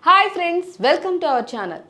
Hi friends, welcome to our channel.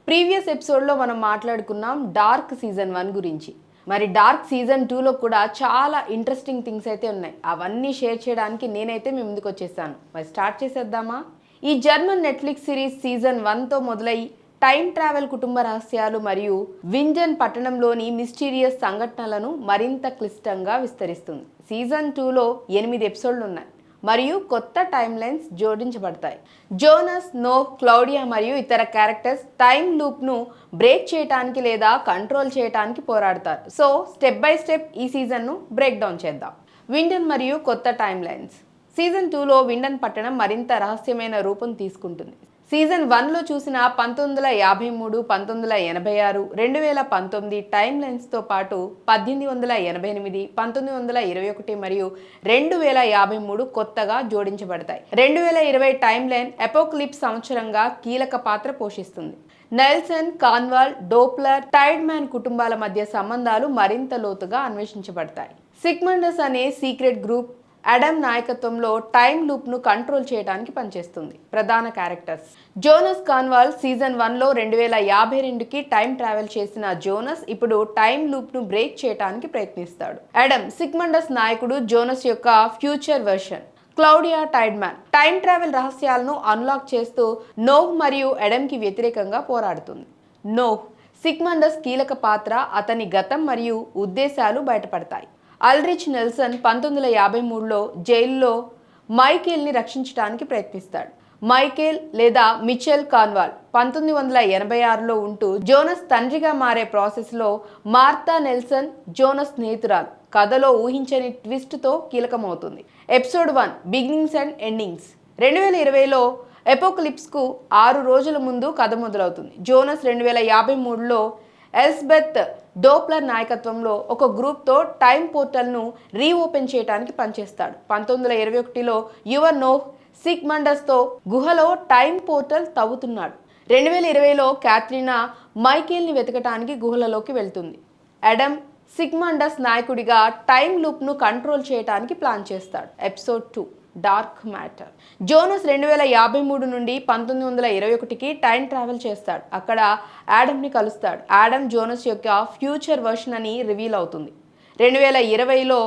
Previous ఎపిసోడ్లో మనం మాట్లాడుకున్నాం డార్క్ సీజన్ 1 గురించి. మరి డార్క్ సీజన్ 2లో కూడా చాలా ఇంట్రెస్టింగ్ థింగ్స్ అయితే ఉన్నాయి. అవన్నీ షేర్ చేయడానికి నేనైతే మీ ముందుకు వచ్చేసాను. మరి స్టార్ట్ చేసేద్దామా? ఈ జర్మన్ నెట్ఫ్లిక్స్ సిరీస్ సీజన్ 1తో మొదలై టైం ట్రావెల్, కుటుంబ రహస్యాలు మరియు వింజన్ పట్టణంలోని మిస్టీరియస్ సంఘటనలను మరింత క్లిష్టంగా విస్తరిస్తుంది. సీజన్ 2లో 8 ఎపిసోడ్లు ఉన్నాయి మరియు కొత్త టైమ్ లైన్స్ జోడించబడతాయి. జోనస్, నోహ్, క్లౌడియా మరియు ఇతర క్యారెక్టర్స్ టైం లూప్ను బ్రేక్ చేయడానికి లేదా కంట్రోల్ చేయడానికి పోరాడతారు. సో స్టెప్ బై స్టెప్ ఈ సీజన్ను బ్రేక్ డౌన్ చేద్దాం. విండన్ మరియు కొత్త టైమ్ లైన్స్. సీజన్ 2లో విండన్ పట్టణం మరింత రహస్యమైన రూపం తీసుకుంటుంది. సీజన్ 1లో చూసిన 1953, 1986, 2019 టైమ్ లైన్స్తో పాటు 1888, 1921 మరియు 2053 కొత్తగా జోడించబడతాయి. 2020 టైమ్ లైన్ అపోకలిప్స్ సంవత్సరంగా కీలక పాత్ర పోషిస్తుంది. నెల్సన్, కాన్వాల్, డోప్లర్, టైడ్మ్యాన్ కుటుంబాల మధ్య సంబంధాలు మరింత లోతుగా అన్వేషించబడతాయి. సిగ్మండస్ అనే సీక్రెట్ గ్రూప్ అడమ్ నాయకత్వంలో టైం లూప్ను కంట్రోల్ చేయడానికి పనిచేస్తుంది. ప్రధాన క్యారెక్టర్స్: జోనస్ కాన్వాల్ సీజన్ 1లో 2052కి టైం ట్రావెల్ చేసిన జోనస్ ఇప్పుడు టైం లూప్ను బ్రేక్ చేయడానికి ప్రయత్నిస్తాడు. అడమ్ సిగ్మండస్ నాయకుడు, జోనస్ యొక్క future version. Claudia Tiedemann time travel రహస్యాలను అన్లాక్ చేస్తూ నోహ్ మరియు అడమ్కి వ్యతిరేకంగా పోరాడుతుంది. నోహ్ సిగ్మండస్ కీలక పాత్ర, అతని గతం మరియు ఉద్దేశాలు బయటపడతాయి. అల్రిచ్ నెల్సన్ 1953లో జైల్లో మైకేల్ని రక్షించడానికి ప్రయత్నిస్తాడు. మైకేల్ లేదా మిచెల్ కాన్వాల్ 1986లో ఉంటూ జోనస్ తండ్రిగా మారే ప్రాసెస్లో మార్తా నెల్సన్ జోనస్ స్నేహితురాలు. కథలో ఊహించని ట్విస్ట్తో కీలకమవుతుంది. Episode 1 beginnings and endings. 2020లో ఎపోకలిప్స్కు 6 రోజుల ముందు కథ మొదలవుతుంది. జోనస్ 2053లో ఎలిజబెత్ డోప్లర్ నాయకత్వంలో ఒక గ్రూప్తో టైం పోర్టల్ను రీఓపెన్ చేయడానికి పనిచేస్తాడు. 1921లో యువర్ నోహ్ సిగ్మండస్తో గుహలో టైం పోర్టల్ తవ్వుతున్నాడు. 2020లో క్యాథరీనా మైకేల్ని వెతకడానికి గుహలలోకి వెళ్తుంది. అడమ్ సిగ్మండస్ నాయకుడిగా టైం లూప్ను కంట్రోల్ చేయడానికి ప్లాన్ చేస్తాడు. Episode 2 dark matter. జోనస్ 2053 నుండి 1921కి టైం ట్రావెల్ చేస్తాడు. అక్కడ యాడమ్ని కలుస్తాడు. యాడమ్ జోనస్ యొక్క ఫ్యూచర్ వర్షన్ అని రివీల్ అవుతుంది. 2020లో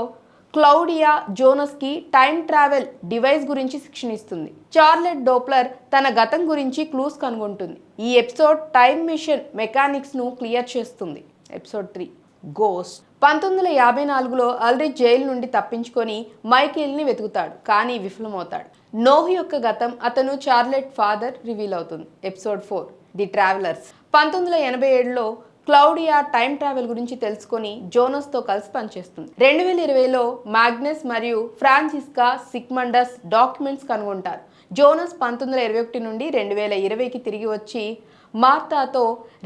క్లౌడియా జోనస్కి టైం ట్రావెల్ డివైస్ గురించి శిక్షణ ఇస్తుంది. చార్లెట్ డోప్లర్ తన గతం గురించి క్లూస్ కనుగొంటుంది. ఈ ఎపిసోడ్ టైం మిషన్ మెకానిక్స్ను క్లియర్ చేస్తుంది. Episode 3 ghost. 1954లో అల్రిచ్ జైలు నుండి తప్పించుకొని మైకేల్ని వెతుకుతాడు, కానీ విఫలమవుతాడు. నోహ్ యొక్క గతం, అతను చార్లెట్ ఫాదర్ రివీల్ అవుతుంది. Episode 4 the travellers. 1987లో క్లౌడియా టైం ట్రావెల్ గురించి తెలుసుకొని జోనస్తో కలిసి పనిచేస్తుంది. 2020లో మాగ్నస్ మరియు ఫ్రాన్సిస్కా సిగ్మండస్ డాక్యుమెంట్స్ కనుగొంటారు. జోనస్ 1921 నుండి 2020కి తిరిగి వచ్చి మార్తాతో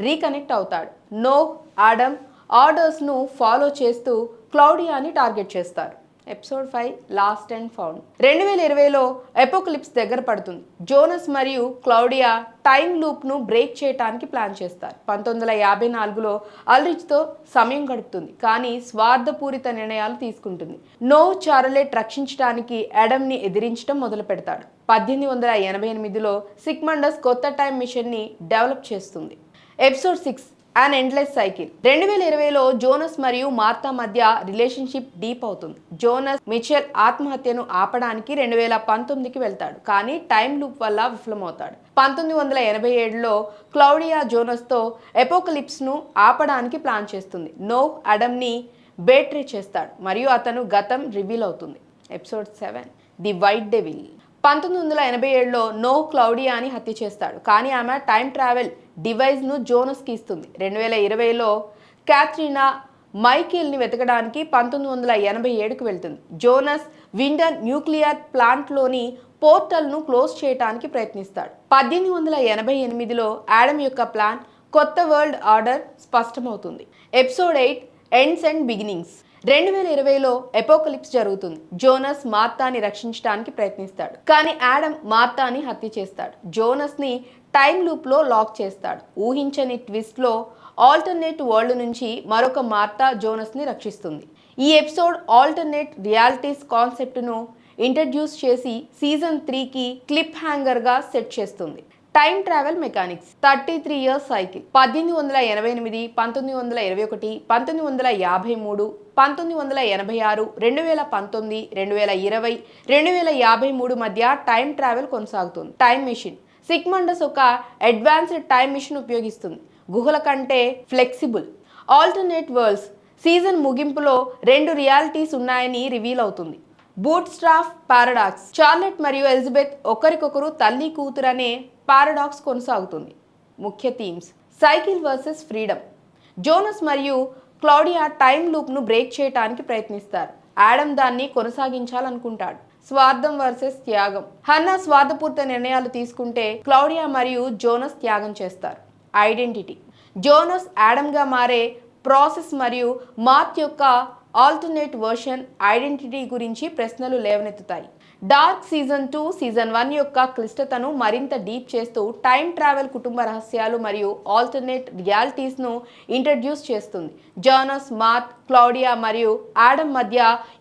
రీకనెక్ట్ అవుతాడు. నోహ్, ఆడమ్ ఆర్డర్స్ను ఫాలో చేస్తూ క్లౌడియాని టార్గెట్ చేస్తారు. Episode 5 lost and found. 2020లో ఎపోకలిప్స్ దగ్గర పడుతుంది. జోనస్ మరియు క్లౌడియా టైం లూప్ను బ్రేక్ చేయడానికి ప్లాన్ చేస్తారు. 1954లో అల్రిచ్తో సమయం గడుపుతుంది, కానీ స్వార్థపూరిత నిర్ణయాలు తీసుకుంటుంది. నోహ్ చార్లెట్ రక్షించడానికి అడమ్ని ఎదిరించడం మొదలు పెడతాడు. 1888లో సిగ్మండస్ కొత్త టైం మిషన్ని డెవలప్ చేస్తుంది. Episode 6 an endless cycle. 2020లో జోనస్ మరియు మార్తా మధ్య రిలేషన్షిప్ డీప్ అవుతుంది. జోనస్ మిచెల్ ఆత్మహత్యను ఆపడానికి 2019కి వెళ్తాడు, కానీ టైం లూప్ వల్ల విఫలమవుతాడు. 1987లో క్లౌడియా జోనస్తో ఎపోకలిప్స్ను ఆపడానికి ప్లాన్ చేస్తుంది. నోహ్ అడమ్ని బేట్రే చేస్తాడు మరియు అతను గతం రివీల్ అవుతుంది. Episode 7 the white devil. 1987లో నోహ్ క్లౌడియాని హత్య చేస్తాడు, కానీ ఆమె టైం ట్రావెల్ డివైస్ను జోనస్కి ఇస్తుంది. 2020లో క్యాథరీనా మైకేల్ని వెతకడానికి 1987కి వెళ్తుంది. జోనస్ విండన్ న్యూక్లియర్ ప్లాంట్లోని పోర్టల్ను క్లోజ్ చేయడానికి ప్రయత్నిస్తాడు. 1888లో యాడమ్ యొక్క ప్లాన్, కొత్త వరల్డ్ ఆర్డర్ స్పష్టమవుతుంది. Episode 8 ends and beginnings. 2020లో ఎపోకలిప్స్ జరుగుతుంది. జోనస్ మార్తాని రక్షించడానికి ప్రయత్నిస్తాడు, కానీ యాడమ్ మార్తాని హత్య చేస్తాడు. జోనస్ని టైం లూప్లో లాక్ చేస్తాడు. ఊహించని ట్విస్ట్లో ఆల్టర్నేట్ వరల్డ్ నుంచి మరొక మార్తా జోనస్ని రక్షిస్తుంది. ఈ ఎపిసోడ్ ఆల్టర్నేట్ రియాలిటీస్ కాన్సెప్ట్ను ఇంట్రడ్యూస్ చేసి సీజన్ 3కి క్లిప్ హ్యాంగర్గా సెట్ చేస్తుంది. Time travel mechanics 33 years cycle 1888, 1921, 1953, 1986, 2019, 2020, 2053 మధ్య టైమ్ ట్రావెల్ కొనసాగుతుంది. టైమ్ మిషన్ సిగ్మండస్ ఒక అడ్వాన్స్డ్ టైమ్ మిషన్ ఉపయోగిస్తుంది. గుహల కంటే ఫ్లెక్సిబుల్ ఆల్టర్నేట్ వరల్డ్స్ సీజన్ ముగింపులో 2 రియాలిటీస్ ఉన్నాయని రివీల్ అవుతుంది. బూట్స్ట్రాప్ పారాడాక్స్ చార్లెట్ మరియు ఎలిజబెత్ ఒకరికొకరు తల్లి కూతురు అనే పారాడాక్స్ కొనసాగుతుంది. ముఖ్య themes cycle versus freedom. Jonas మరియు క్లౌడియా టైమ్ లూప్ను బ్రేక్ చేయడానికి ప్రయత్నిస్తారు. ఆడమ్ దాన్ని కొనసాగించాలనుకుంటాడు. స్వార్థం వర్సెస్ త్యాగం. హన్నా స్వార్థపూరిత నిర్ణయాలు తీసుకుంటే క్లౌడియా మరియు జోనస్ త్యాగం చేస్తారు. ఐడెంటిటీ జోనస్ ఆడమ్గా మారే ప్రాసెస్ మరియు మార్త్ యొక్క ఆల్టర్నేట్ వర్షన్ ఐడెంటిటీ గురించి ప్రశ్నలు లేవనెత్తుతాయి. డార్క్ సీజన్ 2 సీజన్ 1 యొక్క క్లిష్టతను మరింత డీప్ చేస్తూ టైమ్ ట్రావెల్, కుటుంబ రహస్యాలు మరియు ఆల్టర్నేట్ రియాలిటీస్ను ఇంట్రడ్యూస్ చేస్తుంది. జోనస్, మార్త్, క్లౌడియా మరియు ఆడమ్ మధ్య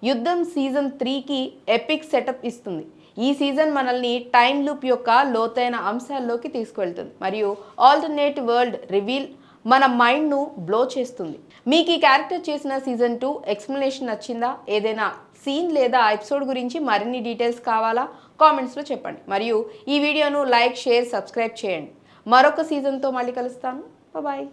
యుద్ధం సీజన్ 3కి ఎపిక్ సెటప్ ఇస్తుంది. ఈ సీజన్ మనల్ని టైమ్ లూప్ యొక్క లోతైన అంశాల్లోకి తీసుకువెళ్తుంది మరియు ఆల్టర్నేట్ వరల్డ్ రివీల్ మన మైండ్ను బ్లో చేస్తుంది. మీకు ఈ క్యారెక్టర్ చేసిన సీజన్ 2 ఎక్స్ప్లెనేషన్ నచ్చిందా? ఏదైనా సీన్ లేదా ఎపిసోడ్ గురించి మరిన్ని డీటెయిల్స్ కావాలా? కామెంట్స్లో చెప్పండి. మరియు ఈ వీడియోను లైక్, షేర్, సబ్స్క్రైబ్ చేయండి. మరొక సీజన్తో మళ్ళీ కలుస్తాను. బాయ్.